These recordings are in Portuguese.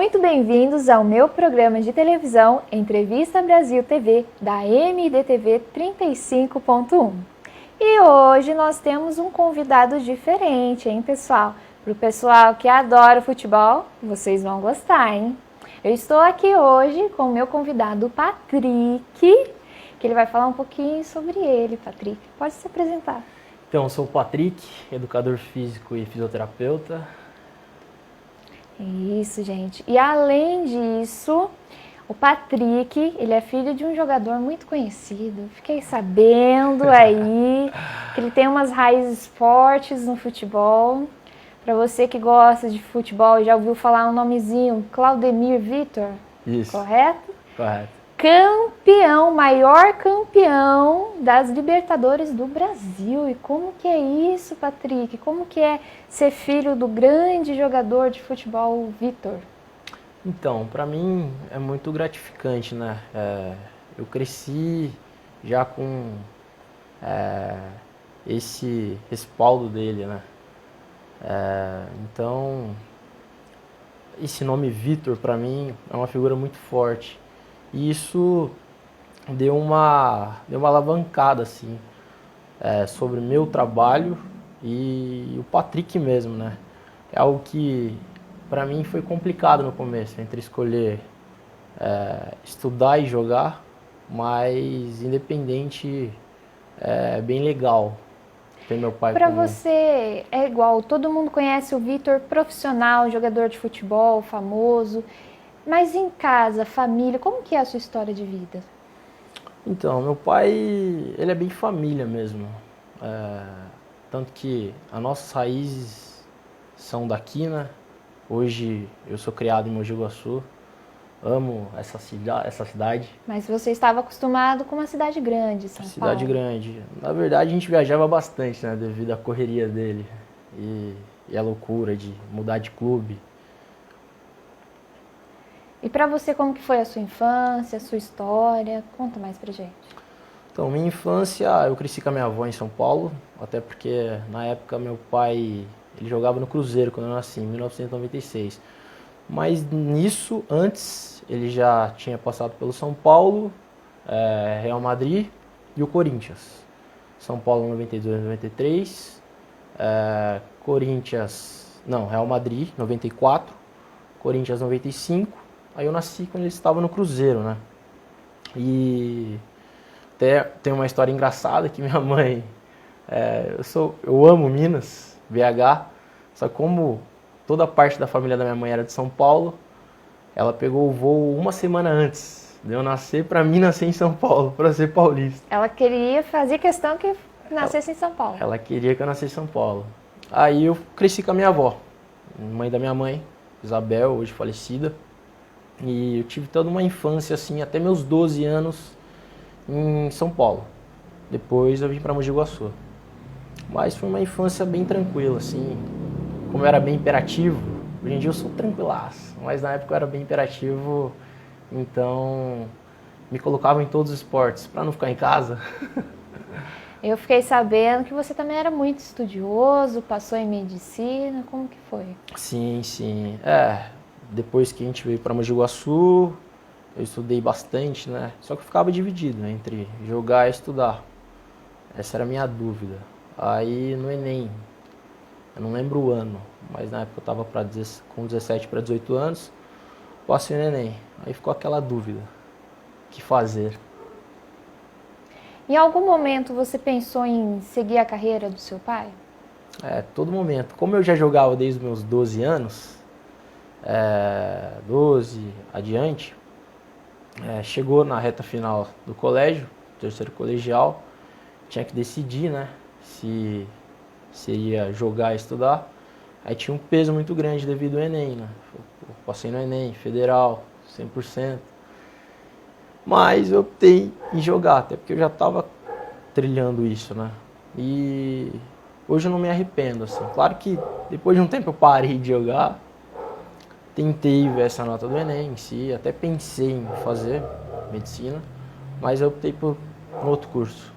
muito bem-vindos ao meu programa de televisão Entrevista Brasil TV da MDTV 35.1. E hoje nós temos um convidado diferente, hein, pessoal? Para o pessoal que adora futebol, vocês vão gostar, hein? Eu estou aqui hoje com o meu convidado Patrick, que ele vai falar um pouquinho sobre ele. Patrick, pode se apresentar. Então, eu sou o Patrick, educador físico e fisioterapeuta. Isso, gente. E além disso, o Patrick, ele é filho de um jogador muito conhecido. Fiquei sabendo aí que ele tem umas raízes fortes no futebol. Para você que gosta de futebol, já ouviu falar um nomezinho, Claudemir Vitor? Isso. Correto? Correto. Campeão, maior campeão das Libertadores do Brasil. E como que é isso, Patrick? Como que é ser filho do grande jogador de futebol, Vitor? Então, para mim é muito gratificante, né? Eu cresci já com esse respaldo dele, né? Então, esse nome Vitor, para mim, é uma figura muito forte. E isso deu uma alavancada, assim, sobre o meu trabalho e o Patrick mesmo, né? É algo que, para mim, foi complicado no começo, entre escolher estudar e jogar, mas independente, é bem legal ter meu pai Para como... você é igual, todo mundo conhece o Vitor profissional, jogador de futebol, famoso, mas em casa, família, como que é a sua história de vida? Então, meu pai, ele é bem família mesmo. Tanto que as nossas raízes são daqui, né? Hoje eu sou criado em Mogi Guaçu, amo essa cidade. Mas você estava acostumado com uma cidade grande, São Cidade Paulo. grande. Na verdade, a gente viajava bastante, né? Devido à correria dele e a loucura de mudar de clube. E para você, como que foi a sua infância, a sua história? Conta mais pra gente. Então, minha infância, eu cresci com a minha avó em São Paulo, até porque na época meu pai, ele jogava no Cruzeiro quando eu nasci, em 1996. Mas nisso, antes, ele já tinha passado pelo São Paulo, Real Madrid e o Corinthians. São Paulo 92, 93, Real Madrid 94, Corinthians 95. Aí eu nasci quando ele estava no Cruzeiro, né? E até tem uma história engraçada que minha mãe, eu amo Minas, BH, só que como toda a parte da família da minha mãe era de São Paulo, ela pegou o voo uma semana antes de eu nascer para mim nascer em São Paulo, para ser paulista. Ela queria fazer questão que nascesse em São Paulo. Ela queria que eu nascesse em São Paulo. Aí eu cresci com a minha avó, mãe da minha mãe, Isabel, hoje falecida. E eu tive toda uma infância assim, até meus 12 anos em São Paulo. Depois eu vim para Mogi Guaçu. Mas foi uma infância bem tranquila, assim. Como eu era bem imperativo, hoje em dia eu sou tranquilaço, mas na época eu era bem imperativo, então me colocavam em todos os esportes para não ficar em casa. Eu fiquei sabendo que você também era muito estudioso, passou em medicina, como que foi? Sim, sim. Depois que a gente veio para Mogi Guaçu, eu estudei bastante, né? Só que eu ficava dividido, né, entre jogar e estudar. Essa era a minha dúvida. Aí no Enem, eu não lembro o ano, mas na época eu estava com 17 para 18 anos, passei no Enem. Aí ficou aquela dúvida, o que fazer? Em algum momento você pensou em seguir a carreira do seu pai? Todo momento. Como eu já jogava desde os meus 12 anos, 12 adiante, chegou na reta final do colégio, terceiro colegial, tinha que decidir, né, se ia jogar e estudar. Aí tinha um peso muito grande devido ao Enem, né? Eu passei no Enem, federal, 100%. Mas eu optei em jogar, até porque eu já estava trilhando isso, né? E hoje eu não me arrependo, assim. Claro que depois de um tempo eu parei de jogar, tentei ver essa nota do Enem em si, até pensei em fazer medicina, mas eu optei por um outro curso.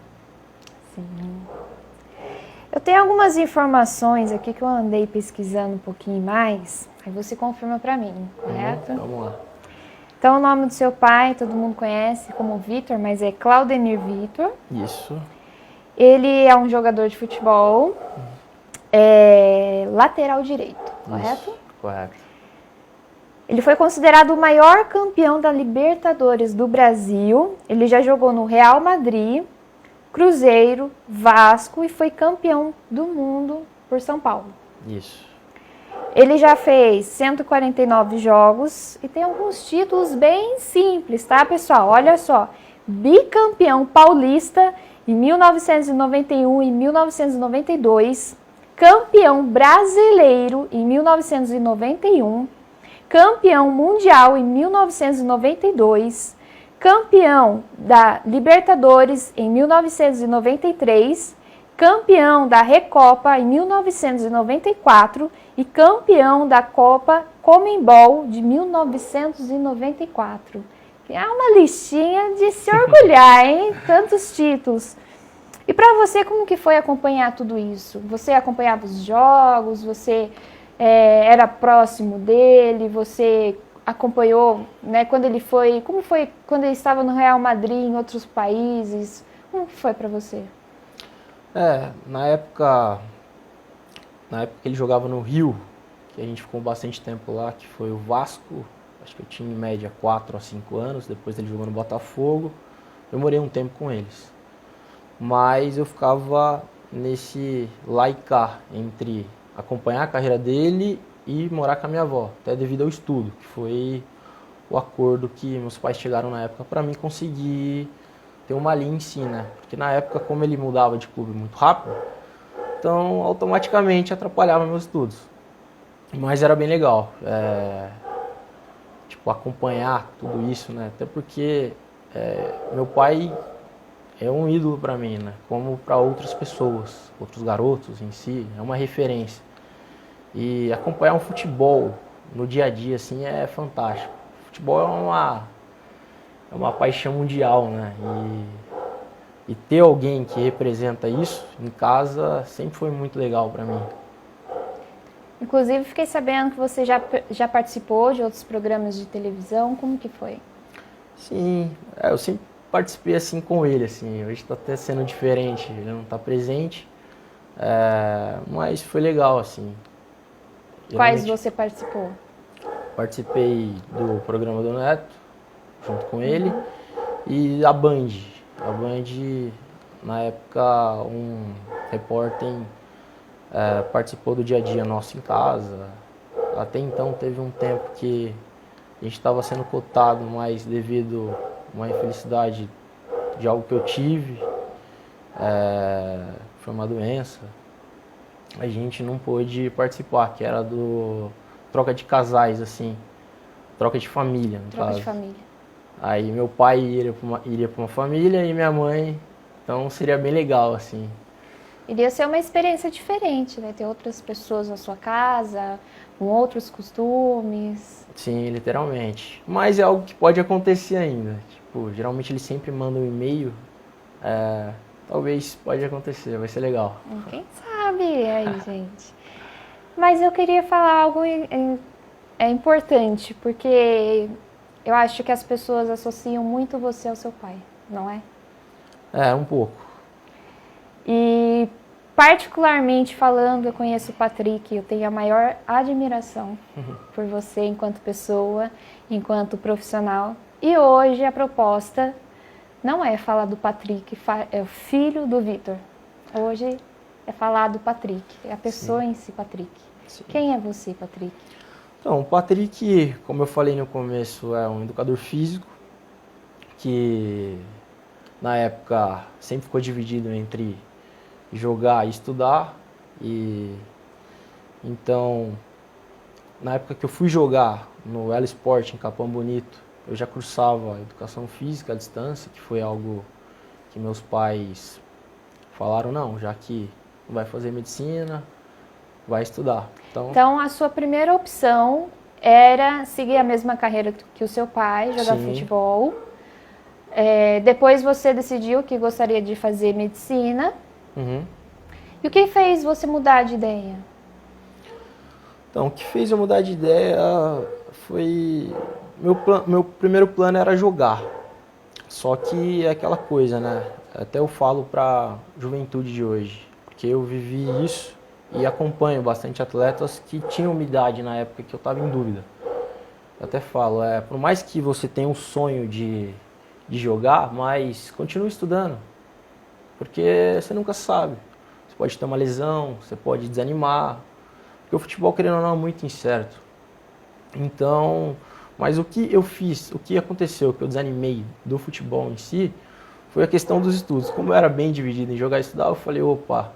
Sim. Eu tenho algumas informações aqui que eu andei pesquisando um pouquinho mais, aí você confirma para mim, correto? Vamos lá. Então, o nome do seu pai, todo mundo conhece como Vitor, mas é Claudemir Vitor. Isso. Ele é um jogador de futebol, lateral direito, correto? Isso, correto. Ele foi considerado o maior campeão da Libertadores do Brasil. Ele já jogou no Real Madrid, Cruzeiro, Vasco e foi campeão do mundo por São Paulo. Isso. Ele já fez 149 jogos e tem alguns títulos bem simples, tá, pessoal? Olha só, bicampeão paulista em 1991 e 1992, campeão brasileiro em 1991, campeão mundial em 1992, campeão da Libertadores em 1993, campeão da Recopa em 1994 e campeão da Copa Comembol de 1994. É uma listinha de se orgulhar, hein? Tantos títulos. E para você, como que foi acompanhar tudo isso? Você acompanhava os jogos? Você era próximo dele? Você acompanhou, né, quando ele foi... Como foi quando ele estava no Real Madrid, em outros países? Como que foi para você? Na época que ele jogava no Rio, que a gente ficou bastante tempo lá, que foi o Vasco, acho que eu tinha em média 4 a 5 anos, depois ele jogou no Botafogo, eu morei um tempo com eles. Mas eu ficava nesse lá e cá, entre acompanhar a carreira dele e morar com a minha avó, até devido ao estudo, que foi o acordo que meus pais chegaram na época para mim conseguir ter uma linha em si, né? Porque na época, como ele mudava de clube muito rápido, então automaticamente atrapalhava meus estudos. Mas era bem legal, acompanhar tudo isso, né? Até porque meu pai é um ídolo para mim, né? Como para outras pessoas, outros garotos em si, é uma referência. E acompanhar um futebol no dia a dia, assim, é fantástico. Futebol é uma paixão mundial, né? E ter alguém que representa isso em casa sempre foi muito legal para mim. Inclusive, fiquei sabendo que você já participou de outros programas de televisão. Como que foi? Sim, eu sempre participei assim com ele, assim. Hoje está até sendo diferente, ele não está presente, mas foi legal, assim. Quais você participou? Participei do programa do Neto, junto com ele, e a Band. A Band, na época, um repórter participou do dia a dia nosso em casa. Até então teve um tempo que a gente estava sendo cotado, mas devido a uma infelicidade de algo que eu tive, foi uma doença, a gente não pôde participar, que era do troca de casais, assim, troca de família, no Troca caso. de família. Aí meu pai iria para uma família e minha mãe, então seria bem legal, assim. Iria ser uma experiência diferente, né? Ter outras pessoas na sua casa, com outros costumes. Sim, literalmente. Mas é algo que pode acontecer ainda. Tipo, geralmente eles sempre mandam um e-mail. Talvez pode acontecer, vai ser legal. Quem sabe aí, gente. Mas eu queria falar algo importante, porque eu acho que as pessoas associam muito você ao seu pai, não é? Um pouco. E particularmente falando, eu conheço o Patrick, eu tenho a maior admiração por você enquanto pessoa, enquanto profissional. E hoje a proposta não é falar do Patrick, é o filho do Vitor. Hoje é falar do Patrick, é a pessoa em si, Patrick. Sim. Quem é você, Patrick? Então, o Patrick, como eu falei no começo, é um educador físico que na época sempre ficou dividido entre jogar e estudar. E então, na época que eu fui jogar no Elo Sport em Capão Bonito, eu já cursava educação física à distância, que foi algo que meus pais falaram, não, já que não vai fazer medicina, vai estudar. Então a sua primeira opção era seguir a mesma carreira que o seu pai, jogar futebol. Depois você decidiu que gostaria de fazer medicina. E o que fez você mudar de ideia? Então, o que fez eu mudar de ideia foi... Meu primeiro plano era jogar. Só que é aquela coisa, né? Até eu falo para a juventude de hoje, porque eu vivi isso e acompanho bastante atletas que tinham minha idade na época que eu estava em dúvida. Eu até falo, por mais que você tenha um sonho de jogar, mas continue estudando, porque você nunca sabe. Você pode ter uma lesão, você pode desanimar, porque o futebol, querendo ou não, é muito incerto. Então, mas o que eu fiz, o que aconteceu, que eu desanimei do futebol em si, foi a questão dos estudos. Como eu era bem dividido em jogar e estudar, eu falei, opa,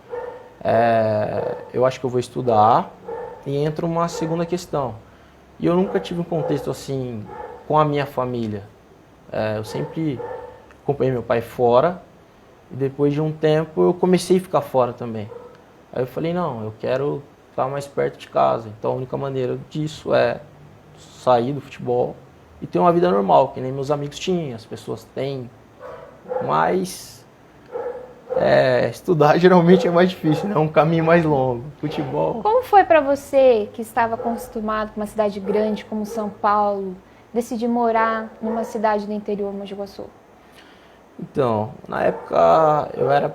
eu acho que eu vou estudar, e entra uma segunda questão. E eu nunca tive um contexto assim com a minha família. Eu sempre acompanhei meu pai fora, e depois de um tempo eu comecei a ficar fora também. Aí eu falei, não, eu quero estar mais perto de casa. Então a única maneira disso é sair do futebol e ter uma vida normal, que nem meus amigos tinham, as pessoas têm. Mas estudar geralmente é mais difícil, né? É um caminho mais longo. Futebol. Como foi para você, que estava acostumado com uma cidade grande como São Paulo, decidir morar numa cidade do interior, Mogi Guaçu? Então, na época eu era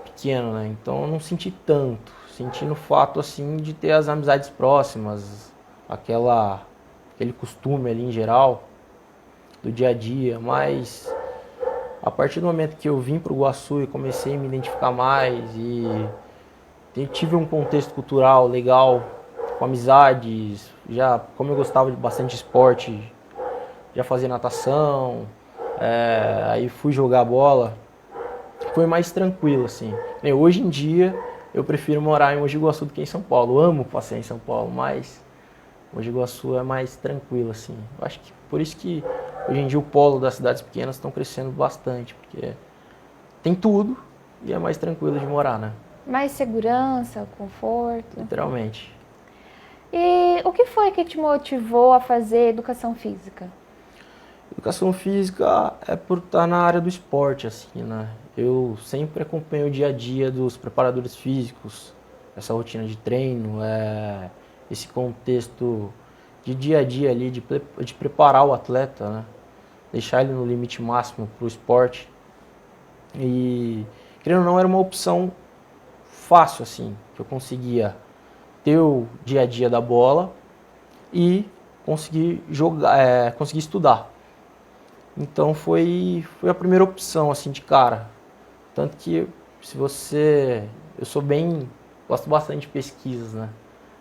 pequeno, né? Então eu não senti tanto. Senti no fato, assim, de ter as amizades próximas, aquele costume ali em geral, do dia a dia. Mas a partir do momento que eu vim para o Guaçu e comecei a me identificar mais e tive um contexto cultural legal, com amizades, já como eu gostava de bastante esporte, já fazia natação, aí fui jogar bola, foi mais tranquilo, assim. Hoje em dia eu prefiro morar em Mogi Guaçu do que em São Paulo. Eu amo passear em São Paulo, mas Mogi Guaçu é mais tranquilo, assim. Eu acho que por isso que hoje em dia o polo das cidades pequenas estão crescendo bastante, porque tem tudo e é mais tranquilo de morar, né? Mais segurança, conforto. Literalmente. E o que foi que te motivou a fazer educação física? Educação física é por estar na área do esporte, assim, né? Eu sempre acompanho o dia a dia dos preparadores físicos, essa rotina de treino, esse contexto de dia a dia ali, de preparar o atleta, né? Deixar ele no limite máximo para o esporte. E, querendo ou não, era uma opção fácil, assim, que eu conseguia ter o dia a dia da bola e conseguir jogar, conseguir estudar. Então foi a primeira opção, assim, de cara. Tanto que, gosto bastante de pesquisas, né?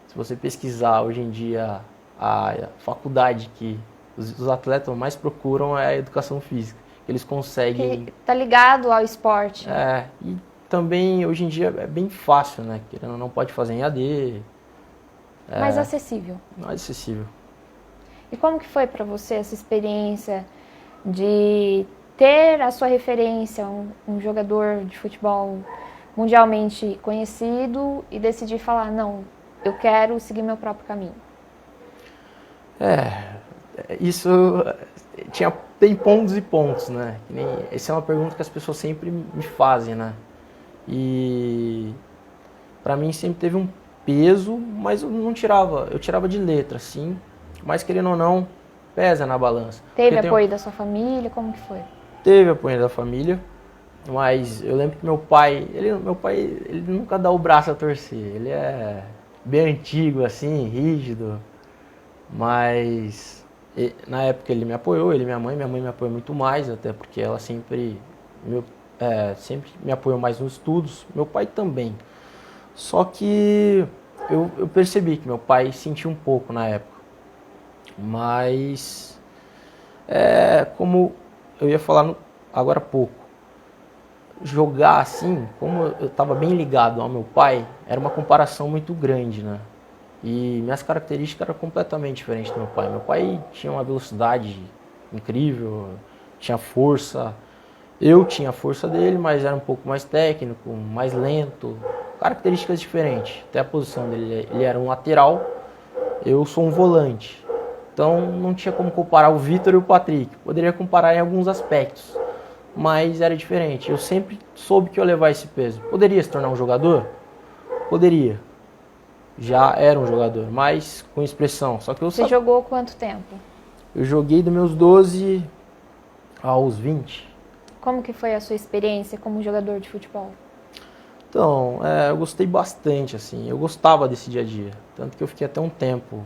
Se você pesquisar hoje em dia, a faculdade que os atletas mais procuram é a educação física. Eles conseguem... Que tá ligado ao esporte. E também, hoje em dia, é bem fácil, né? Querendo ou não, pode fazer em AD. Mais acessível. Mais acessível. E como que foi para você essa experiência de ter a sua referência, um jogador de futebol mundialmente conhecido e decidir falar, não, eu quero seguir meu próprio caminho? Isso tem pontos e pontos, né? Essa é uma pergunta que as pessoas sempre me fazem, né? E pra mim sempre teve um peso, mas eu tirava de letra, sim, mas querendo ou não, pesa na balança. Teve apoio da sua família? Como que foi? Teve apoio da família, mas eu lembro que meu pai, ele nunca dá o braço a torcer. Ele é bem antigo, assim, rígido, mas na época ele me apoiou, ele e minha mãe me apoiou muito mais, até porque ela sempre me apoiou mais nos estudos, meu pai também. Só que eu percebi que meu pai sentiu um pouco na época, mas como eu ia falar agora há pouco, jogar assim, como eu estava bem ligado ao meu pai, era uma comparação muito grande, né? E minhas características eram completamente diferentes do meu pai. Meu pai tinha uma velocidade incrível, tinha força. Eu tinha a força dele, mas era um pouco mais técnico, mais lento. Características diferentes. Até a posição dele, ele era um lateral, eu sou um volante. Então não tinha como comparar o Vitor e o Patrick. Poderia comparar em alguns aspectos, mas era diferente. Eu sempre soube que eu ia levar esse peso. Poderia se tornar um jogador? Poderia. Já era um jogador, mas com expressão. Só que Você jogou quanto tempo? Eu joguei dos meus 12 aos 20. Como que foi a sua experiência como jogador de futebol? Então, eu gostei bastante, assim. Eu gostava desse dia a dia. Tanto que eu fiquei até um tempo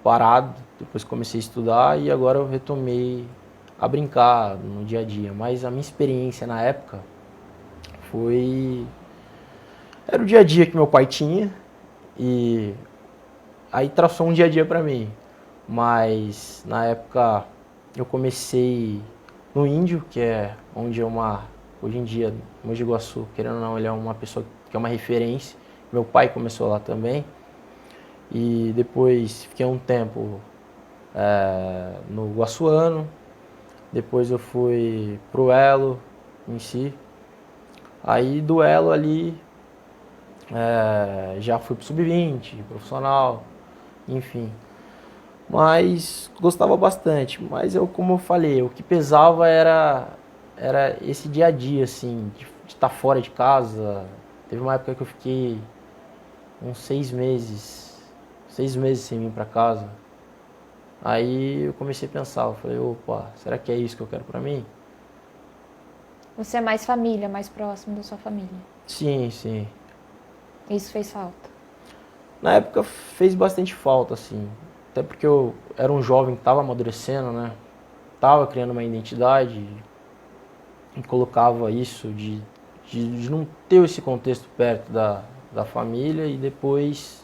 parado, depois comecei a estudar e agora eu retomei a brincar no dia a dia. Mas a minha experiência na época foi... Era o dia a dia que meu pai tinha e aí traçou um dia a dia pra mim. Mas na época eu comecei no Índio, que é onde hoje em dia, Mogi Guaçu, querendo ou não, ele é uma pessoa que é uma referência. Meu pai começou lá também. E depois fiquei um tempo no Guaçuano. Depois eu fui pro Elo em si. Aí do Elo ali já fui pro Sub-20, profissional, enfim. Mas gostava bastante. Mas como eu falei, o que pesava era esse dia a dia, assim, de estar fora de casa. Teve uma época que eu fiquei uns 6 meses sem vir para casa. Aí eu comecei a pensar, eu falei, opa, será que é isso que eu quero para mim? Você é mais família, mais próximo da sua família? Sim, sim. Isso fez falta? Na época fez bastante falta, assim. Até porque eu era um jovem que estava amadurecendo, né? Tava criando uma identidade e colocava isso de não ter esse contexto perto da família e depois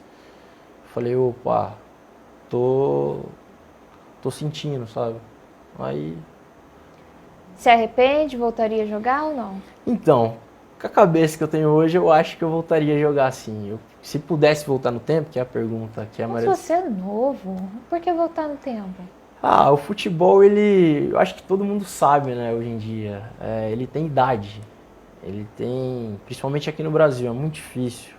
falei, opa, tô sentindo, sabe? Aí... Se arrepende? Voltaria a jogar ou não? Então, com a cabeça que eu tenho hoje, eu acho que eu voltaria a jogar assim. Se pudesse voltar no tempo, que é a pergunta que é a Mas maioria... você é novo, por que voltar no tempo? O futebol, eu acho que todo mundo sabe, né, hoje em dia. Ele tem idade. Ele tem, principalmente aqui no Brasil, é muito difícil.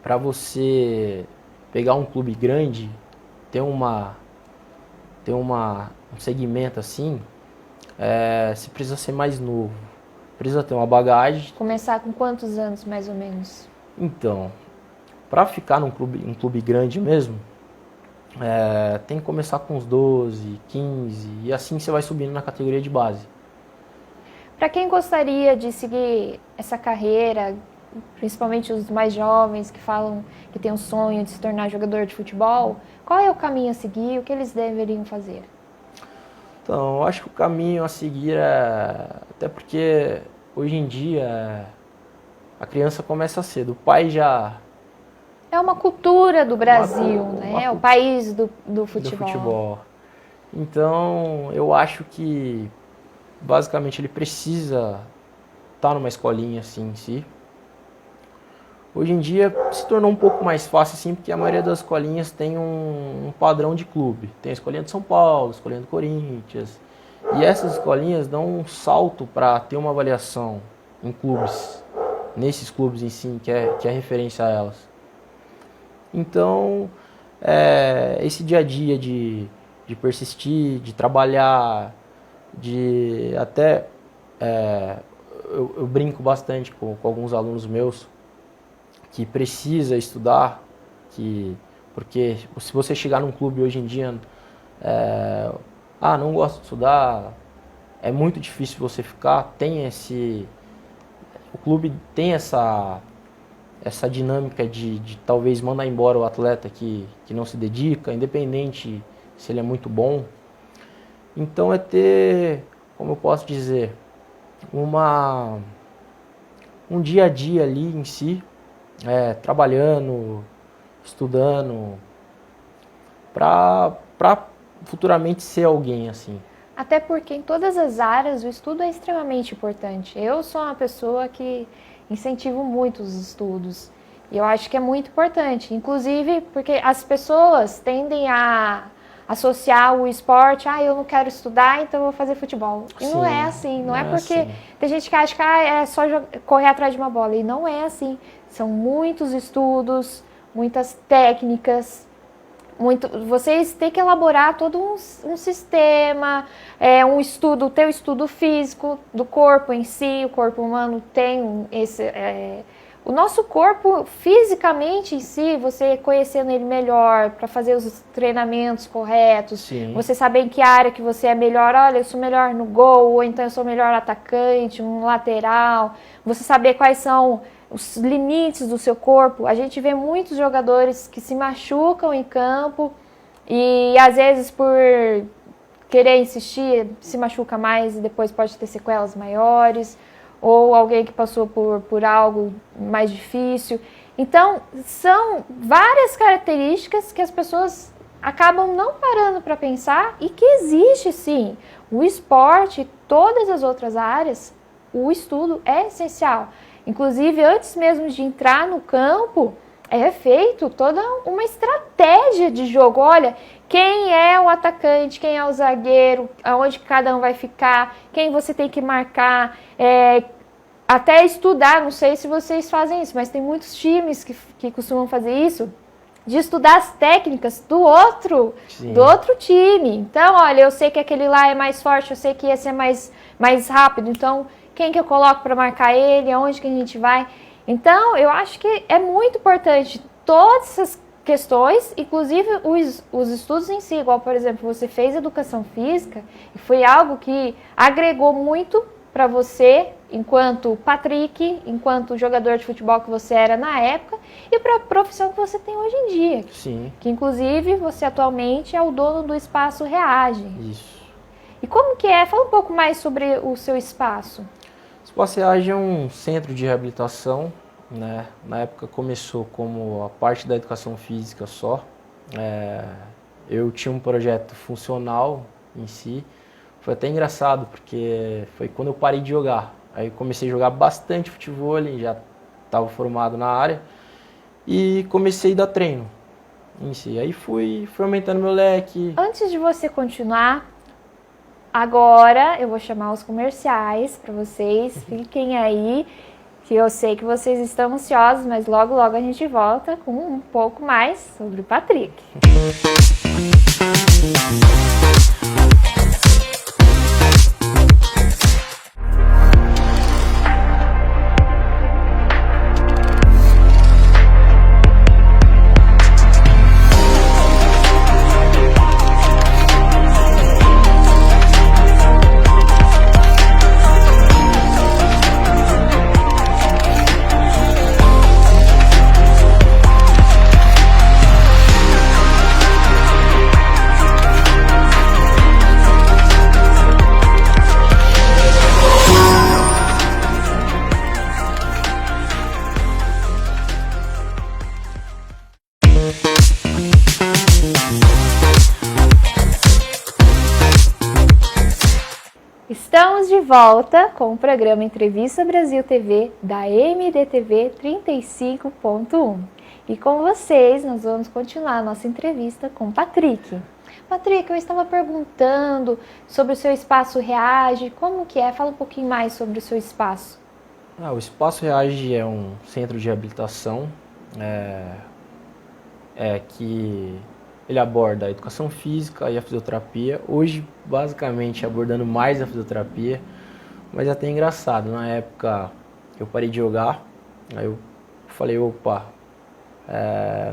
Para você pegar um clube grande, ter um segmento assim, você precisa ser mais novo. Precisa ter uma bagagem. Começar com quantos anos, mais ou menos? Então, para ficar num clube grande mesmo, tem que começar com uns 12, 15, e assim você vai subindo na categoria de base. Para quem gostaria de seguir essa carreira, principalmente os mais jovens que falam que tem um sonho de se tornar jogador de futebol, qual é o caminho a seguir? O que eles deveriam fazer? Então, eu acho que o caminho a seguir até porque hoje em dia a criança começa cedo. O pai já... É uma cultura do Brasil, né? É o país do futebol. Do futebol. Então, eu acho que basicamente ele precisa estar numa escolinha assim em si. Hoje em dia se tornou um pouco mais fácil assim, porque a maioria das escolinhas tem um padrão de clube. Tem a escolinha de São Paulo, a escolinha do Corinthians. E essas escolinhas dão um salto para ter uma avaliação em clubes, nesses clubes em si, que é referência a elas. Então, esse dia a dia de persistir, de trabalhar, de até... eu brinco bastante com alguns alunos meus que precisa estudar, porque se você chegar num clube hoje em dia, não gosto de estudar, é muito difícil você ficar, o clube tem essa dinâmica de talvez mandar embora o atleta que não se dedica, independente se ele é muito bom. Então ter, como eu posso dizer, um dia a dia ali em si, trabalhando, estudando, para futuramente ser alguém assim. Até porque em todas as áreas o estudo é extremamente importante. Eu sou uma pessoa que incentivo muito os estudos e eu acho que é muito importante, inclusive porque as pessoas tendem a associar o esporte, eu não quero estudar, então eu vou fazer futebol. E Sim, não é assim, não é porque assim. Tem gente que acha que é só correr atrás de uma bola, e não é assim. São muitos estudos, muitas técnicas, vocês têm que elaborar todo um sistema, o teu estudo físico do corpo em si. O corpo humano tem o nosso corpo, fisicamente em si, você conhecendo ele melhor, para fazer os treinamentos corretos, Sim. você saber em que área que você é melhor, olha, eu sou melhor no gol, ou então eu sou melhor atacante, um lateral, você saber quais são os limites do seu corpo. A gente vê muitos jogadores que se machucam em campo e às vezes por querer insistir, se machuca mais e depois pode ter sequelas maiores, ou alguém que passou por algo mais difícil. Então, são várias características que as pessoas acabam não parando para pensar e que existe sim. O esporte, todas as outras áreas, o estudo é essencial. Inclusive, antes mesmo de entrar no campo, é feito toda uma estratégia de jogo. Olha, quem é o atacante, quem é o zagueiro, aonde cada um vai ficar, quem você tem que marcar, até estudar, não sei se vocês fazem isso, mas tem muitos times que costumam fazer isso, de estudar as técnicas do outro time. Então, olha, eu sei que aquele lá é mais forte, eu sei que esse é mais rápido, então quem que eu coloco para marcar ele, aonde que a gente vai. Então, eu acho que é muito importante todas essas questões, inclusive os estudos em si, igual, por exemplo, você fez educação física e foi algo que agregou muito para você, enquanto Patrick, enquanto jogador de futebol que você era na época e para a profissão que você tem hoje em dia. Sim. Que, inclusive, você atualmente é o dono do Espaço Reage. Isso. E como que é? Fala um pouco mais sobre o seu espaço. O Espaço Reage é um centro de reabilitação, né? Na época começou como a parte da educação física só. Eu tinha um projeto funcional em si. Foi até engraçado, porque foi quando eu parei de jogar. Aí eu comecei a jogar bastante futebol, já estava formado na área. E comecei a dar treino em si. Aí fui aumentando meu leque. Antes de você continuar, agora eu vou chamar os comerciais para vocês. Fiquem aí, que eu sei que vocês estão ansiosos, mas logo logo a gente volta com um pouco mais sobre o Patrick. Estamos de volta com o programa Entrevista Brasil TV da MDTV 35.1. E com vocês, nós vamos continuar a nossa entrevista com o Patrick. Patrick, eu estava perguntando sobre o seu Espaço Reage, como que é? Fala um pouquinho mais sobre o seu espaço. O Espaço Reage é um centro de reabilitação que ele aborda a educação física e a fisioterapia. Hoje, basicamente, abordando mais a fisioterapia, mas é até engraçado. Na época, eu parei de jogar, aí eu falei, opa,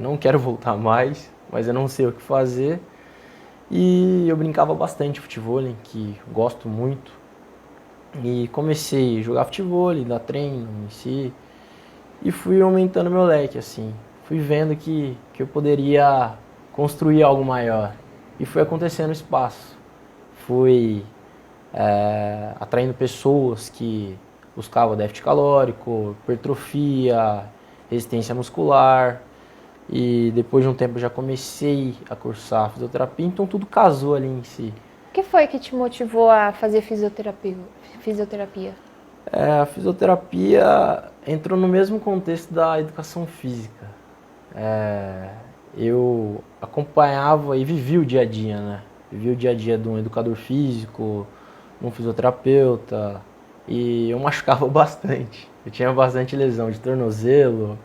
não quero voltar mais, mas eu não sei o que fazer. E eu brincava bastante futebol, que gosto muito. E comecei a jogar futebol, dar treino em si, e fui aumentando meu leque, assim. Fui vendo que eu poderia construir algo maior. E foi acontecendo no espaço. Fui atraindo pessoas que buscavam déficit calórico, hipertrofia, resistência muscular. E depois de um tempo eu já comecei a cursar fisioterapia, então tudo casou ali em si. O que foi que te motivou a fazer fisioterapia? A fisioterapia entrou no mesmo contexto da educação física. Eu acompanhava e vivia o dia a dia, né? Vivia o dia a dia de um educador físico, de um fisioterapeuta, e eu machucava bastante. Eu tinha bastante lesão de tornozelo,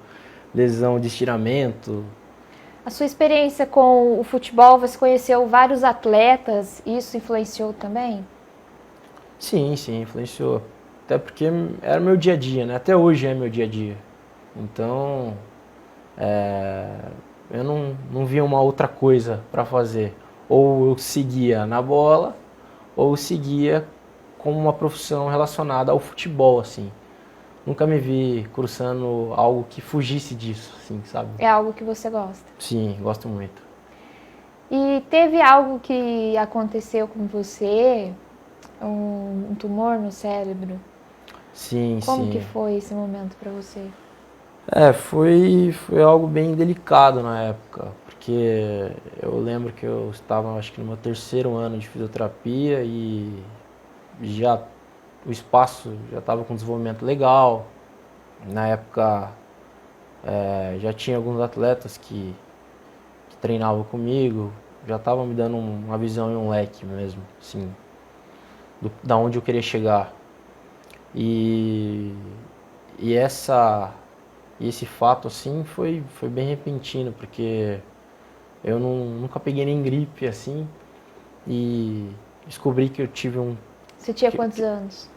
lesão de estiramento. A sua experiência com o futebol, você conheceu vários atletas, isso influenciou também? Sim, influenciou. Até porque era meu dia a dia, né? Até hoje é meu dia a dia. Então, eu não via uma outra coisa para fazer. Ou eu seguia na bola, ou eu seguia como uma profissão relacionada ao futebol, assim. Nunca me vi cursando algo que fugisse disso, assim, sabe? É algo que você gosta. Sim, gosto muito. E teve algo que aconteceu com você, um tumor no cérebro? Sim, Como que sim. foi esse momento para você? Foi algo bem delicado na época, porque eu lembro que eu estava, acho que no meu terceiro ano de fisioterapia e já o espaço já estava com desenvolvimento legal. Na época já tinha alguns atletas que treinavam comigo, já estavam me dando uma visão e um leque mesmo, assim, da onde eu queria chegar. E, e esse fato assim foi bem repentino, porque eu nunca peguei nem gripe assim e descobri que eu tive Você tinha quantos anos?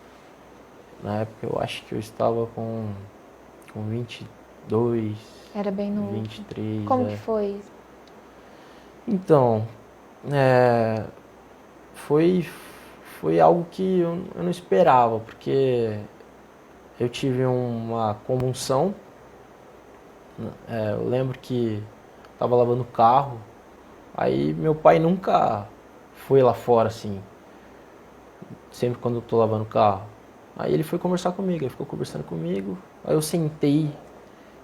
na época eu acho que eu estava com 22, Era bem novo. 23, Como que foi? Então, é, foi, foi algo que eu não esperava, porque eu tive uma convulsão. Eu lembro que estava lavando o carro, aí meu pai nunca foi lá fora assim, sempre quando eu tô lavando o carro. Aí ele foi conversar comigo, ele ficou conversando comigo, aí eu sentei,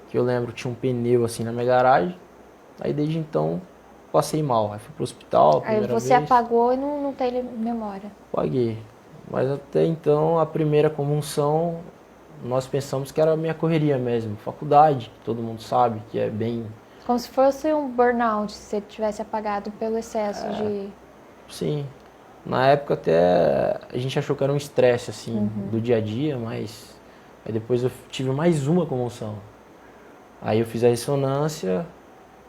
que eu lembro tinha um pneu assim na minha garagem, aí desde então passei mal, aí fui pro hospital a Aí primeira você vez, apagou e não tem memória. paguei. Mas até então a primeira convulsão nós pensamos que era a minha correria mesmo, faculdade, que todo mundo sabe que é bem. Como se fosse um burnout, se você tivesse apagado pelo excesso de... Sim, na época até a gente achou que era um estresse assim do dia a dia, mas aí depois eu tive mais uma convulsão. Aí eu fiz a ressonância,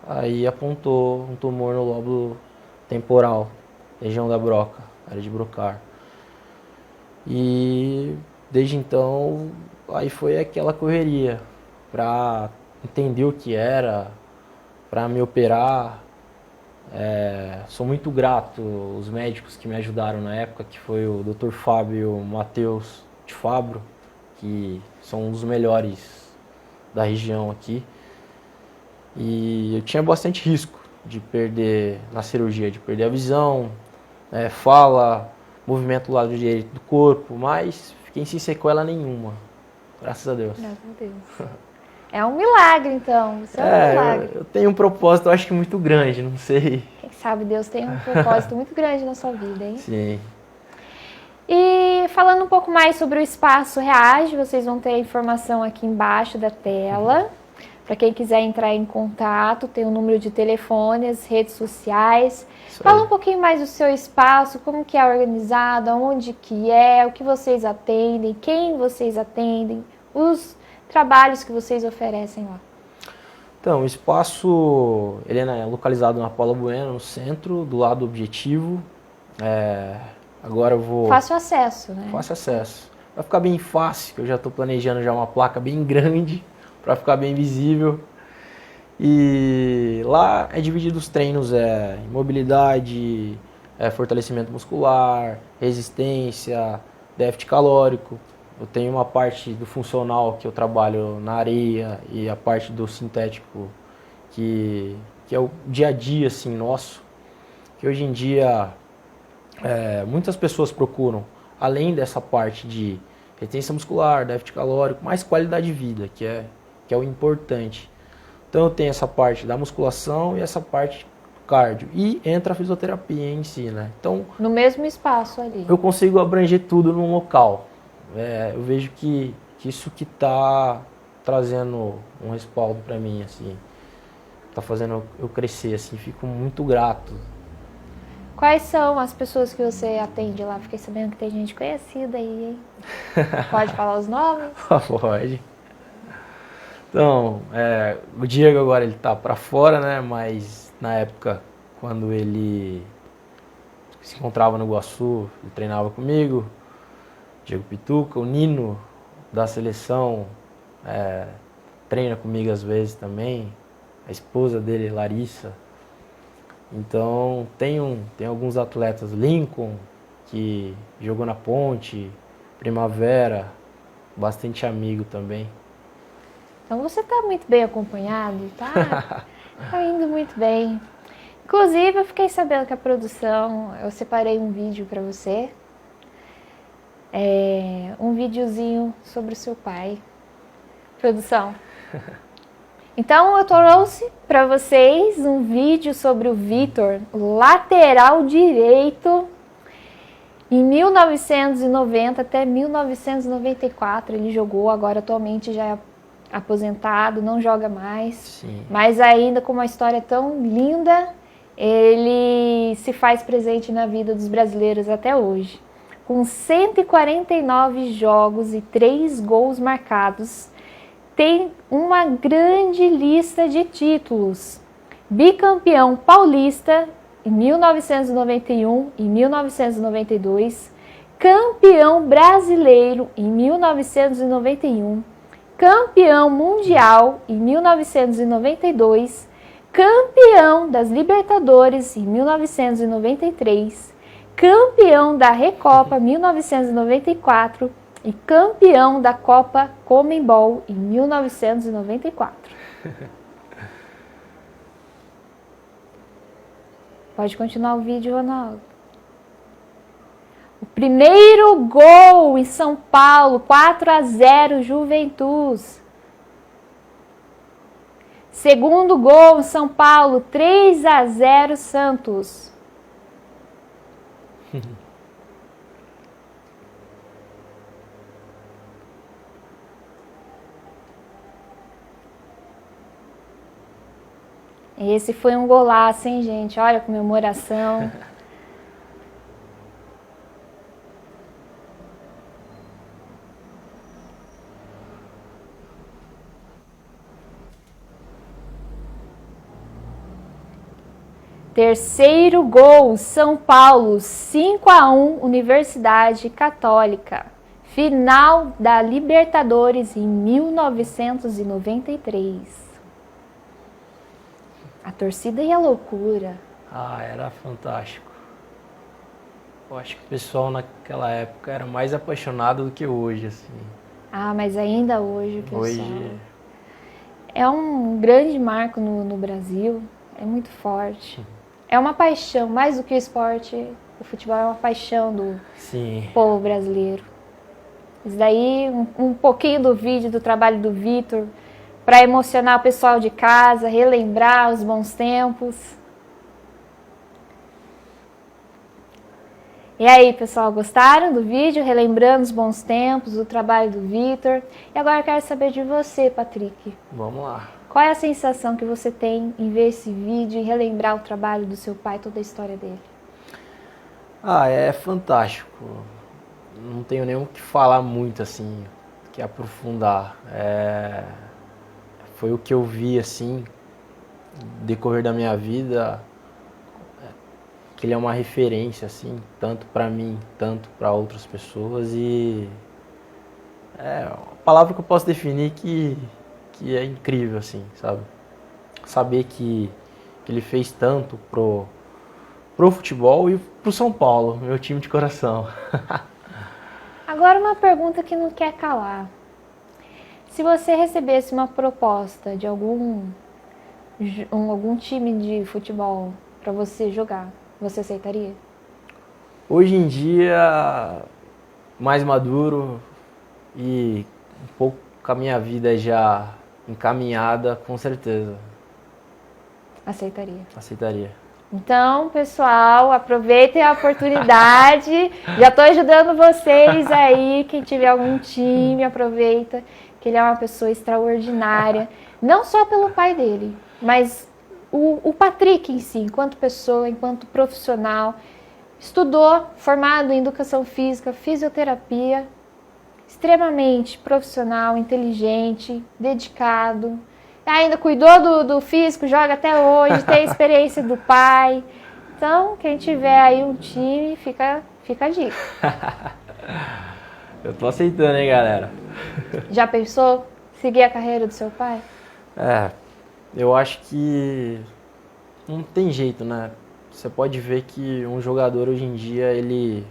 aí apontou um tumor no lóbulo temporal, região da broca, área de Brocar. E desde então aí foi aquela correria para entender o que era, para me operar. Sou muito grato aos médicos que me ajudaram na época, que foi o Dr. Fábio e o Matheus de Fabro, que são um dos melhores da região aqui. E eu tinha bastante risco de perder na cirurgia, de perder a visão, fala, movimento do lado direito do corpo, mas fiquei sem sequela nenhuma, graças a Deus. Graças a Deus. É um milagre, então. Isso é um milagre. Eu tenho um propósito, eu acho que muito grande, não sei. Quem sabe Deus tem um propósito muito grande na sua vida, hein? Sim. E falando um pouco mais sobre o Espaço Reage, vocês vão ter a informação aqui embaixo da tela. Para quem quiser entrar em contato, tem o número de telefone, as redes sociais. Fala um pouquinho mais do seu espaço, como que é organizado, onde que é, o que vocês atendem, quem vocês atendem, os trabalhos que vocês oferecem lá. Então, o espaço ele é localizado na Paula Bueno, no centro, do lado objetivo. Agora eu vou... Fácil acesso, né? Fácil acesso. Vai ficar bem fácil, que eu já estou planejando já uma placa bem grande, para ficar bem visível. E lá é dividido os treinos, em mobilidade, fortalecimento muscular, resistência, déficit calórico. Eu tenho uma parte do funcional que eu trabalho na areia e a parte do sintético que é o dia a dia assim, nosso. Que hoje em dia muitas pessoas procuram, além dessa parte de resistência muscular, déficit calórico, mais qualidade de vida, que é o importante. Então eu tenho essa parte da musculação e essa parte do cardio. E entra a fisioterapia em si, né? Então, no mesmo espaço ali. eu consigo abranger tudo num local. Eu vejo que isso que está trazendo um respaldo para mim, assim. Tá fazendo eu crescer, assim. Fico muito grato. Quais são as pessoas que você atende lá? Fiquei sabendo que tem gente conhecida aí, hein? Pode falar os nomes? Pode. Então, o Diego agora ele tá para fora, né? Mas na época, quando ele se encontrava no Iguaçu, ele treinava comigo. Diego Pituca, o Nino da seleção, treina comigo às vezes também, a esposa dele, Larissa. Então tem alguns atletas, Lincoln, que jogou na Ponte, Primavera, bastante amigo também. Então você está muito bem acompanhado, tá? Tá indo muito bem. Inclusive, eu fiquei sabendo que a produção, eu separei um vídeo para você. Um videozinho sobre o seu pai. Produção. Então, eu trouxe para vocês um vídeo sobre o Vitor, lateral direito. Em 1990 até 1994 ele jogou, agora atualmente já é aposentado, não joga mais. Sim. Mas ainda com uma história tão linda, ele se faz presente na vida dos brasileiros até hoje. Com 149 jogos e 3 gols marcados, tem uma grande lista de títulos. Bicampeão paulista em 1991 e 1992, campeão brasileiro em 1991, campeão mundial em 1992, campeão das Libertadores em 1993, campeão da Recopa 1994 e campeão da Copa Conmebol em 1994. Pode continuar o vídeo, Ronaldo. O primeiro gol em São Paulo, 4-0 Juventus. Segundo gol em São Paulo, 3-0 Santos. Esse foi um golaço, hein, gente? Olha a comemoração. Terceiro gol, São Paulo, 5-1, Universidade Católica. Final da Libertadores em 1993. A torcida e a loucura. Era fantástico. Eu acho que o pessoal naquela época era mais apaixonado do que hoje, assim. Mas ainda hoje o pessoal... Hoje... É um grande marco no Brasil, é muito forte. É uma paixão, mais do que o esporte, o futebol é uma paixão do povo brasileiro. Isso daí, um pouquinho do vídeo, do trabalho do Vitor, para emocionar o pessoal de casa, relembrar os bons tempos. E aí, pessoal, gostaram do vídeo? Relembrando os bons tempos, o trabalho do Vitor. E agora eu quero saber de você, Patrick. Vamos lá. Qual é a sensação que você tem em ver esse vídeo e relembrar o trabalho do seu pai, toda a história dele? É fantástico. Não tenho nem o que falar muito, assim, que aprofundar. Foi o que eu vi, assim, no decorrer da minha vida, que ele é uma referência, assim, tanto para mim, tanto para outras pessoas, e a palavra que eu posso definir que é incrível, assim, sabe? Saber que ele fez tanto pro futebol e pro São Paulo, meu time de coração. Agora uma pergunta que não quer calar. Se você recebesse uma proposta de algum time de futebol para você jogar, você aceitaria? Hoje em dia, mais maduro e um pouco com a minha vida já encaminhada, com certeza. Aceitaria. Aceitaria. Então, pessoal, aproveitem a oportunidade. Já estou ajudando vocês aí. Quem tiver algum time, aproveita. Que ele é uma pessoa extraordinária. Não só pelo pai dele, mas o Patrick em si, enquanto pessoa, enquanto profissional. Estudou, formado em educação física, fisioterapia. Extremamente profissional, inteligente, dedicado. Ainda cuidou do físico, joga até hoje, tem a experiência do pai. Então, quem tiver aí um time, fica a dica. Eu tô aceitando, hein, galera? Já pensou Seguir a carreira do seu pai? Eu acho que não tem jeito, né? Você pode ver que um jogador hoje em dia, ele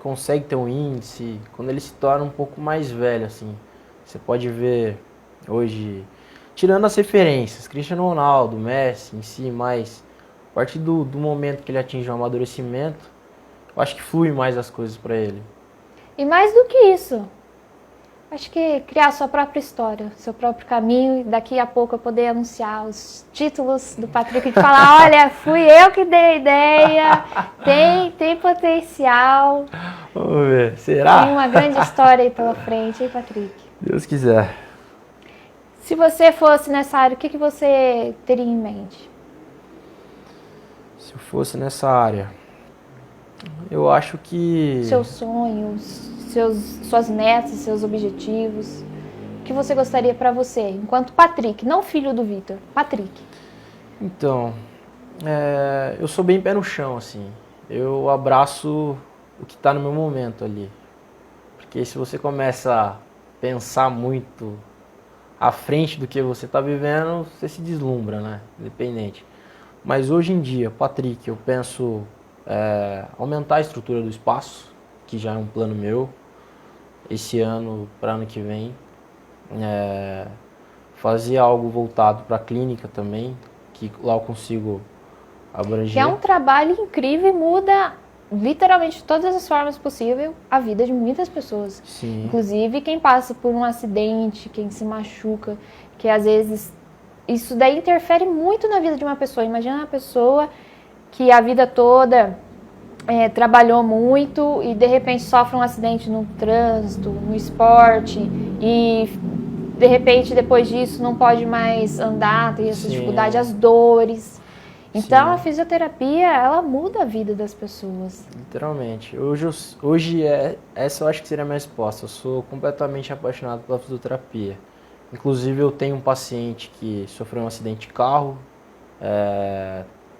consegue ter um índice quando ele se torna um pouco mais velho, assim. Você pode ver hoje, tirando as referências, Cristiano Ronaldo, Messi em si, mas a partir do momento que ele atinge um amadurecimento, eu acho que flui mais as coisas para ele. E mais do que isso, acho que criar sua própria história, seu próprio caminho, e daqui a pouco eu poder anunciar os títulos do Patrick, de falar, olha, fui eu que dei a ideia, tem potencial. Vamos ver, será? Tem uma grande história aí pela frente, hein, Patrick? Deus quiser. Se você fosse nessa área, o que você teria em mente? Se eu fosse nessa área, eu acho que... Seus sonhos, suas metas, seus objetivos. O que você gostaria para você, enquanto Patrick, não filho do Vitor, Patrick? Então, eu sou bem pé no chão, assim. Eu abraço o que está no meu momento ali. Porque se você começa a pensar muito à frente do que você está vivendo, você se deslumbra, né? Independente. Mas hoje em dia, Patrick, eu penso aumentar a estrutura do espaço, que já é um plano meu, esse ano para ano que vem. Fazer algo voltado para a clínica também, que lá eu consigo abranger. Que é um trabalho incrível e muda literalmente de todas as formas possíveis a vida de muitas pessoas. Sim. Inclusive quem passa por um acidente, quem se machuca, que às vezes isso daí interfere muito na vida de uma pessoa. Imagina uma pessoa que a vida toda trabalhou muito e de repente sofre um acidente no trânsito, no esporte e de repente depois disso não pode mais andar, tem essa dificuldade, as dores. Então, a fisioterapia, ela muda a vida das pessoas. Literalmente. Hoje essa eu acho que seria a minha resposta. Eu sou completamente apaixonado pela fisioterapia. Inclusive, eu tenho um paciente que sofreu um acidente de carro,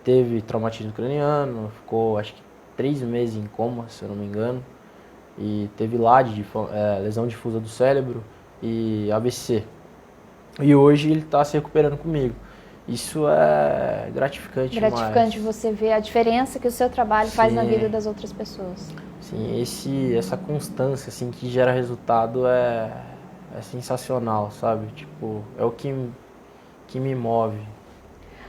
teve traumatismo craniano, ficou, acho que, 3 meses em coma, se eu não me engano, e teve LAD, lesão difusa do cérebro, e AVC. E hoje ele está se recuperando comigo. Isso é gratificante demais. Gratificante você ver a diferença que o seu trabalho faz na vida das outras pessoas. Sim, essa constância assim, que gera resultado é sensacional, sabe? Tipo, é o que me move.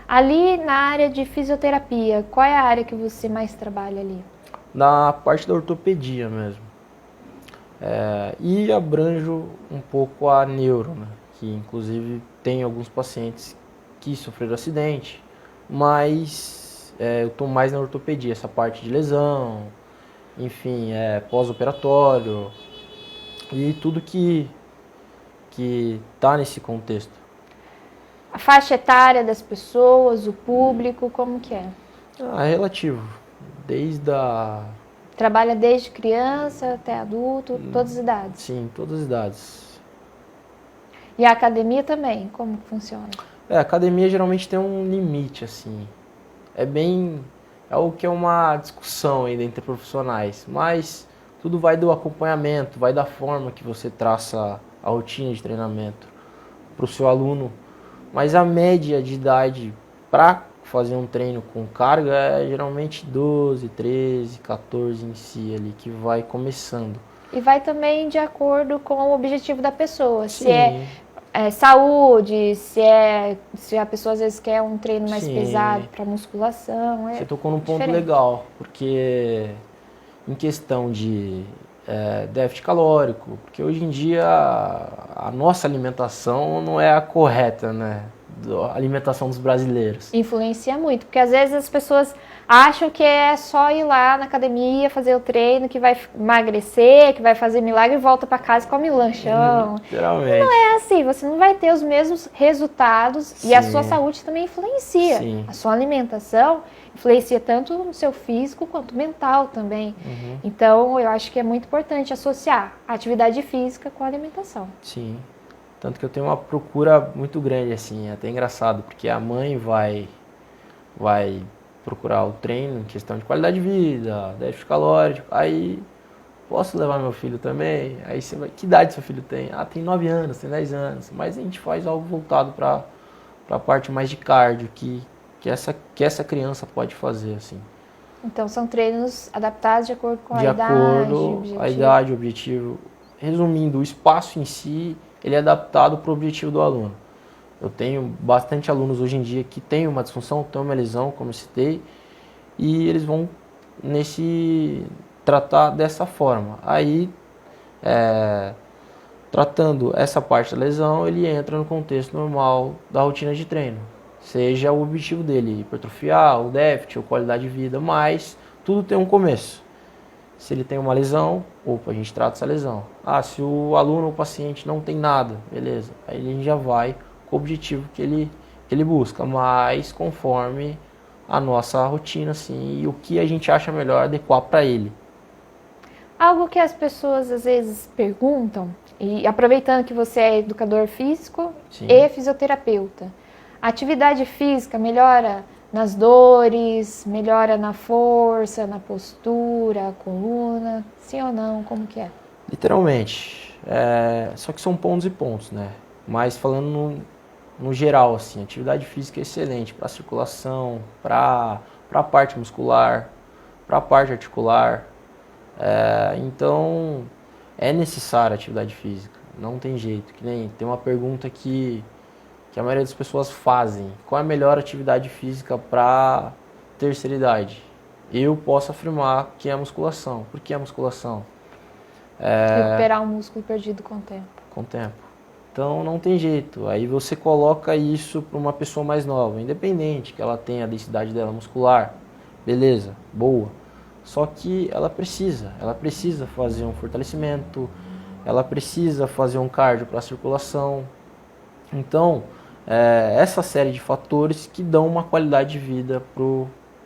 Ali na área de fisioterapia, qual é a área que você mais trabalha ali? Na parte da ortopedia mesmo. E abranjo um pouco a neuro, né? Que inclusive tem alguns pacientes que sofreram acidente, mas eu estou mais na ortopedia, essa parte de lesão, enfim, pós-operatório e tudo que está nesse contexto. A faixa etária das pessoas, o público, como que é? É relativo, Trabalha desde criança até adulto, todas as idades? Sim, todas as idades. E a academia também, como funciona? A academia geralmente tem um limite, assim. É o que é uma discussão ainda entre profissionais, mas tudo vai do acompanhamento, vai da forma que você traça a rotina de treinamento para o seu aluno. Mas a média de idade para fazer um treino com carga é geralmente 12, 13, 14 em si ali, que vai começando. E vai também de acordo com o objetivo da pessoa. Sim. Se é saúde, se a pessoa às vezes quer um treino mais pesado para musculação. Você tocou num ponto diferente. legal, porque em questão de déficit calórico, porque hoje em dia a nossa alimentação não é a correta, né? A alimentação dos brasileiros. Influencia muito, porque às vezes as pessoas acham que é só ir lá na academia, fazer o treino, que vai emagrecer, que vai fazer milagre e volta para casa e come lanchão. Literalmente. Não é assim, você não vai ter os mesmos resultados e a sua saúde também influencia. Sim. A sua alimentação influencia tanto no seu físico quanto mental também. Então, eu acho que é muito importante associar a atividade física com a alimentação. Sim. Tanto que eu tenho uma procura muito grande, assim, é até engraçado, porque a mãe vai procurar o treino em questão de qualidade de vida, déficit calórico, aí posso levar meu filho também? Aí você vai, que idade seu filho tem? Ah, tem 9 anos, tem 10 anos. Mas a gente faz algo voltado para a parte mais de cardio, que essa criança pode fazer, assim. Então são treinos adaptados de acordo com a De idade, acordo com a objetivo. idade, o objetivo. Resumindo, o espaço em si, ele é adaptado para o objetivo do aluno. Eu tenho bastante alunos hoje em dia que têm uma disfunção, têm uma lesão, como eu citei, e eles vão tratar dessa forma. Aí, tratando essa parte da lesão, ele entra no contexto normal da rotina de treino. Seja o objetivo dele, hipertrofiar, o déficit, ou qualidade de vida, mas tudo tem um começo. Se ele tem uma lesão, opa, a gente trata essa lesão. Ah, se o aluno ou o paciente não tem nada, beleza. Aí a gente já vai com o objetivo que ele busca, mas conforme a nossa rotina, assim, e o que a gente acha melhor adequar para ele. Algo que as pessoas às vezes perguntam, e aproveitando que você é educador físico Sim. e fisioterapeuta, a atividade física melhora nas dores, melhora na força, na postura, coluna, sim ou não, como que é? Literalmente. Só que são pontos e pontos, né? Mas falando no geral, assim, atividade física é excelente para circulação, para a parte muscular, para a parte articular. Então, é necessária a atividade física, não tem jeito. Que nem tem uma pergunta que a maioria das pessoas fazem: qual é a melhor atividade física para terceira idade? Eu posso afirmar que é a musculação. Por que a musculação? Recuperar o músculo perdido com o tempo. Com o tempo. Então não tem jeito. Aí você coloca isso para uma pessoa mais nova, independente que ela tenha a densidade dela muscular, beleza, boa. Só que ela precisa fazer um fortalecimento, ela precisa fazer um cardio para a circulação. Então, essa série de fatores que dão uma qualidade de vida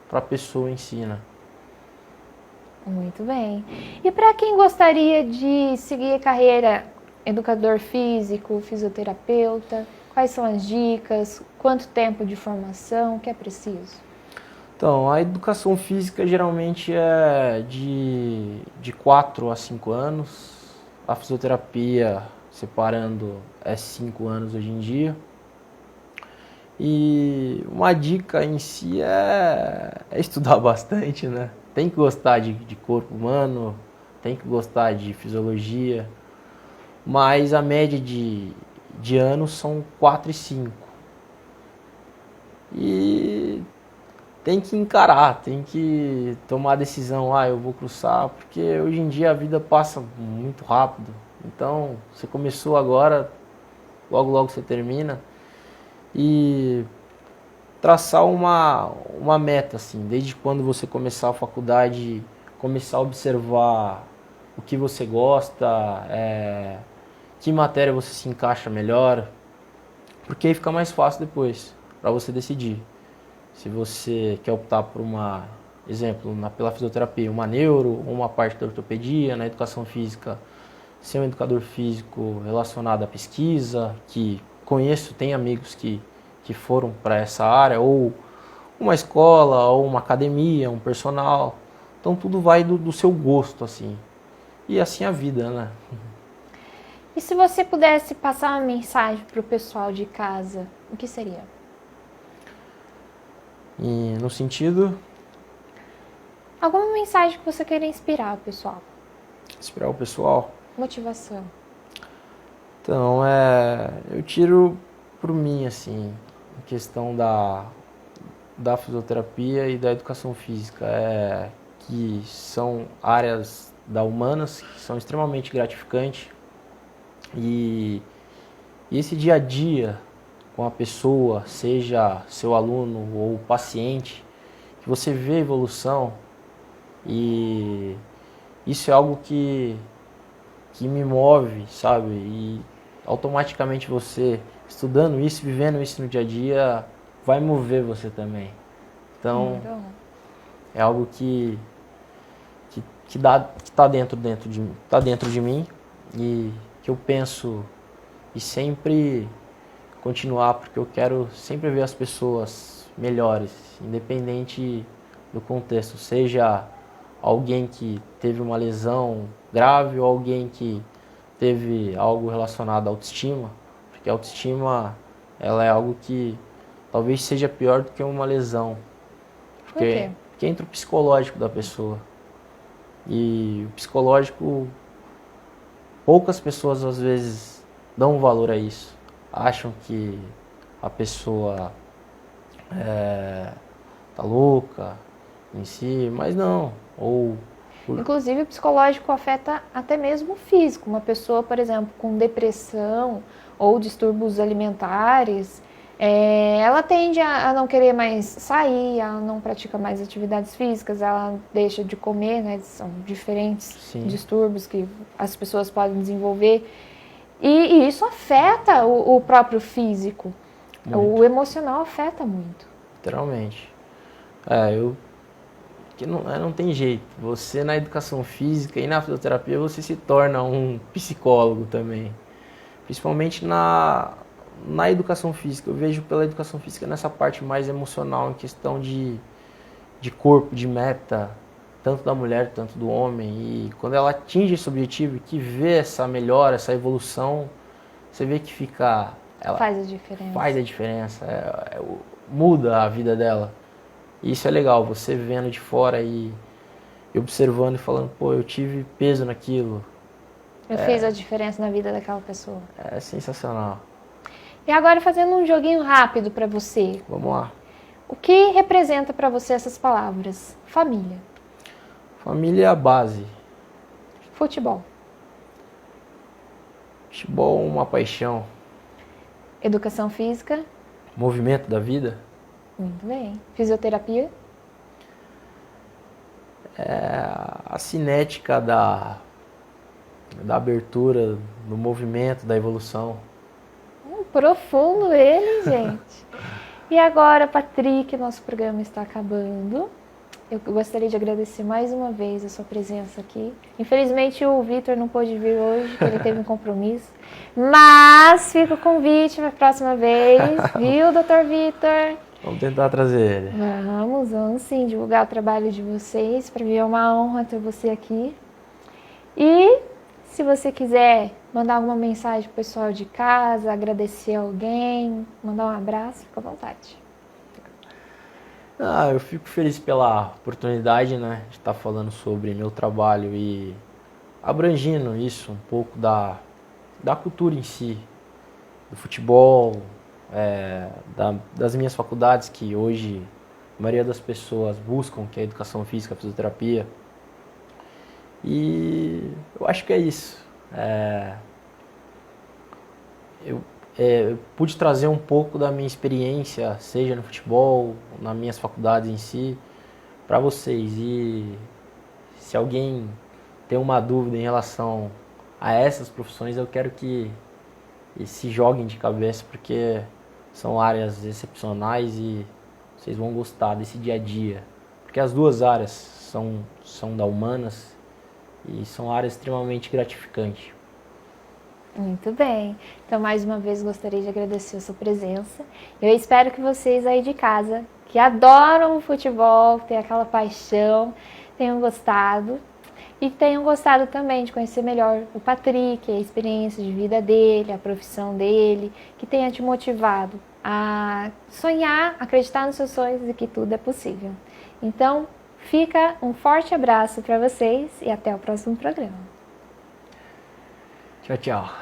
para a pessoa em si, né? Muito bem. E para quem gostaria de seguir a carreira educador físico, fisioterapeuta, quais são as dicas? Quanto tempo de formação? O que é preciso? Então, a educação física geralmente é de 4 a 5 anos. A fisioterapia, separando, é 5 anos hoje em dia. E uma dica em si é estudar bastante, né? Tem que gostar de corpo humano, tem que gostar de fisiologia, mas a média de anos são 4 e 5. E tem que encarar, tem que tomar a decisão, eu vou cursar, porque hoje em dia a vida passa muito rápido. Então, você começou agora, logo logo você termina. E traçar uma meta, assim, desde quando você começar a faculdade, começar a observar o que você gosta, que matéria você se encaixa melhor, porque aí fica mais fácil depois para você decidir. Se você quer optar por pela fisioterapia, uma neuro, ou uma parte da ortopedia, na educação física, ser um educador físico relacionado à pesquisa, que conheço, tem amigos que foram para essa área, ou uma escola, ou uma academia, um personal. Então tudo vai do seu gosto, assim. E assim a vida, né? E se você pudesse passar uma mensagem para o pessoal de casa, o que seria? E no sentido, Alguma mensagem que você queira inspirar o pessoal? inspirar o pessoal. Motivação. Então, eu tiro por mim, assim, a questão da fisioterapia e da educação física, que são áreas da humanas que são extremamente gratificantes, e esse dia a dia com a pessoa, seja seu aluno ou paciente, que você vê a evolução, e isso é algo que me move, sabe? E automaticamente você, estudando isso, vivendo isso no dia a dia, vai mover você também. Então, é algo que tá dentro de mim, e que eu penso e sempre continuar, porque eu quero sempre ver as pessoas melhores, independente do contexto, seja alguém que teve uma lesão grave ou alguém que teve algo relacionado à autoestima, porque a autoestima ela é algo que talvez seja pior do que uma lesão, Por quê? porque entra o psicológico da pessoa. E o psicológico, poucas pessoas às vezes dão valor a isso. Acham que a pessoa tá louca em si, mas não. Inclusive, o psicológico afeta até mesmo o físico. Uma pessoa, por exemplo, com depressão ou distúrbios alimentares, ela tende a não querer mais sair, ela não pratica mais atividades físicas, ela deixa de comer, né? São diferentes Sim. distúrbios que as pessoas podem desenvolver. E isso afeta o próprio físico. Muito. O emocional afeta muito. Literalmente. Que não tem jeito. Você na educação física e na fisioterapia você se torna um psicólogo também. Principalmente na educação física. Eu vejo pela educação física nessa parte mais emocional, em questão de corpo, de meta, tanto da mulher, tanto do homem. E quando ela atinge esse objetivo, que vê essa melhora, essa evolução, você vê que ela faz a diferença. Faz a diferença. Muda a vida dela. E isso é legal, você vendo de fora e observando e falando, pô, eu tive peso naquilo. Eu fiz a diferença na vida daquela pessoa. É sensacional. E agora fazendo um joguinho rápido para você. Vamos lá. O que representa para você essas palavras? Família. Família é a base. Futebol. Futebol é uma paixão. Educação física. Movimento da vida. Muito bem. Fisioterapia. É a cinética da abertura, do movimento, da evolução. Profundo ele, gente. E agora, Patrick, nosso programa está acabando. Eu gostaria de agradecer mais uma vez a sua presença aqui. Infelizmente o Vitor não pôde vir hoje, porque ele teve um compromisso. Mas fica o convite para a próxima vez, viu, Dr. Vitor? Vamos tentar trazer ele. Vamos sim, divulgar o trabalho de vocês. Para mim é uma honra ter você aqui. E se você quiser mandar alguma mensagem pro pessoal de casa, agradecer alguém, mandar um abraço, fica à vontade. Eu fico feliz pela oportunidade, né, de estar falando sobre meu trabalho e abrangindo isso, um pouco da cultura em si, do futebol, das minhas faculdades, que hoje a maioria das pessoas buscam, que é a educação física, a fisioterapia. E eu acho que é isso. Eu pude trazer um pouco da minha experiência, seja no futebol, nas minhas faculdades em si, para vocês. E se alguém tem uma dúvida em relação a essas profissões, eu quero que se joguem de cabeça, porque são áreas excepcionais e vocês vão gostar desse dia a dia. Porque as duas áreas são da humanas e são áreas extremamente gratificantes. Muito bem. Então, mais uma vez, gostaria de agradecer a sua presença. Eu espero que vocês aí de casa, que adoram o futebol, têm aquela paixão, tenham gostado. E tenham gostado também de conhecer melhor o Patrick, a experiência de vida dele, a profissão dele, que tenha te motivado a sonhar, acreditar nos seus sonhos e que tudo é possível. Então, fica um forte abraço para vocês e até o próximo programa. Tchau, tchau.